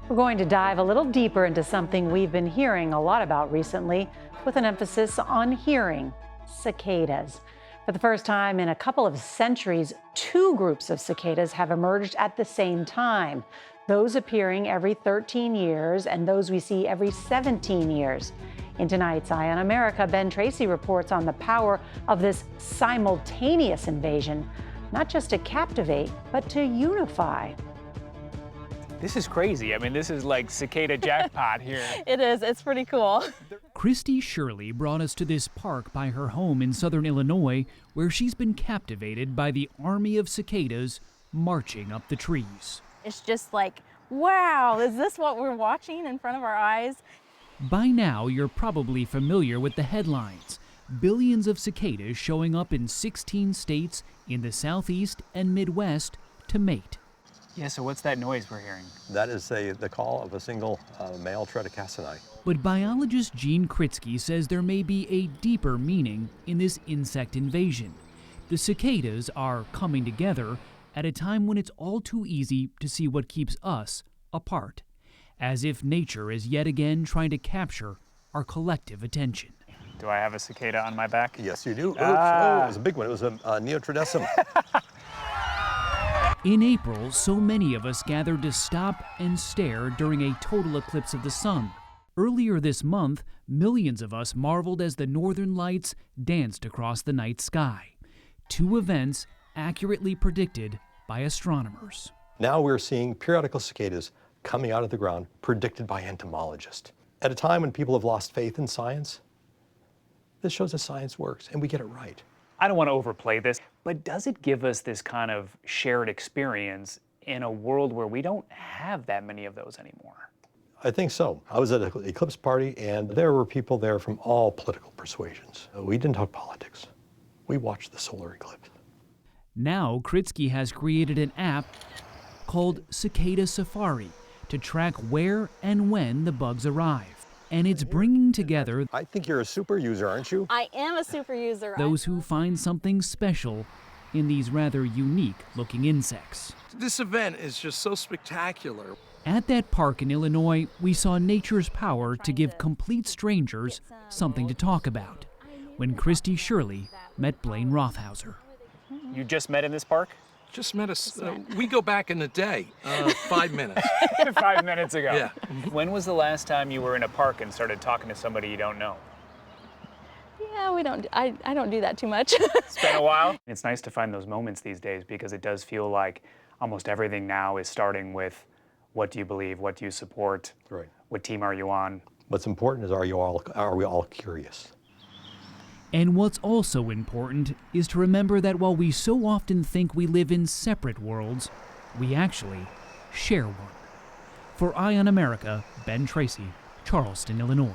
We're going to dive a little deeper into something we've been hearing a lot about recently, with an emphasis on hearing: cicadas. For the first time in a couple of centuries, two groups of cicadas have emerged at the same time, those appearing every 13 years and those we see every 17 years. In tonight's Eye on America, Ben Tracy reports on the power of this simultaneous invasion, not just to captivate, but to unify. This is crazy. I mean, this is like cicada jackpot here. It is. It's pretty cool. Christy Shirley brought us to this park by her home in southern Illinois, where she's been captivated by the army of cicadas marching up the trees. It's just like, wow, is this what we're watching in front of our eyes? By now, you're probably familiar with the headlines. Billions of cicadas showing up in 16 states in the Southeast and Midwest to mate. Yeah, so what's that noise we're hearing? That is the call of a single male triticasini. But biologist Gene Kritsky says there may be a deeper meaning in this insect invasion. The cicadas are coming together at a time when it's all too easy to see what keeps us apart, as if nature is yet again trying to capture our collective attention. Do I have a cicada on my back? Yes, you do. Oops. Oh, it was a big one. It was a neotrodecim. In April, so many of us gathered to stop and stare during a total eclipse of the sun. Earlier this month, millions of us marveled as the northern lights danced across the night sky. Two events accurately predicted by astronomers. Now we're seeing periodical cicadas coming out of the ground, predicted by entomologists. At a time when people have lost faith in science, this shows that science works, and we get it right. I don't want to overplay this, but does it give us this kind of shared experience in a world where we don't have that many of those anymore? I think so. I was at an eclipse party, and there were people there from all political persuasions. We didn't talk politics. We watched the solar eclipse. Now, Kritsky has created an app called Cicada Safari to track where and when the bugs arrive. And it's bringing together, I think you're a super user, aren't you? I am a super user. those who find something special in these rather unique-looking insects. This event is just so spectacular. At that park in Illinois, we saw nature's power to give complete strangers something to talk about when Christy Shirley met Blaine Rothhauser. You just met in this park? Just met us. We go back in the day, 5 minutes. 5 minutes ago. Yeah. When was the last time you were in a park and started talking to somebody you don't know? Yeah, we don't. I don't do that too much. It's been a while. It's nice to find those moments these days because it does feel like almost everything now is starting with what do you believe, what do you support, Right. what team are you on? What's important is are we all curious? And what's also important is to remember that while we so often think we live in separate worlds, we actually share one. For Eye on America, Ben Tracy, Charleston, Illinois.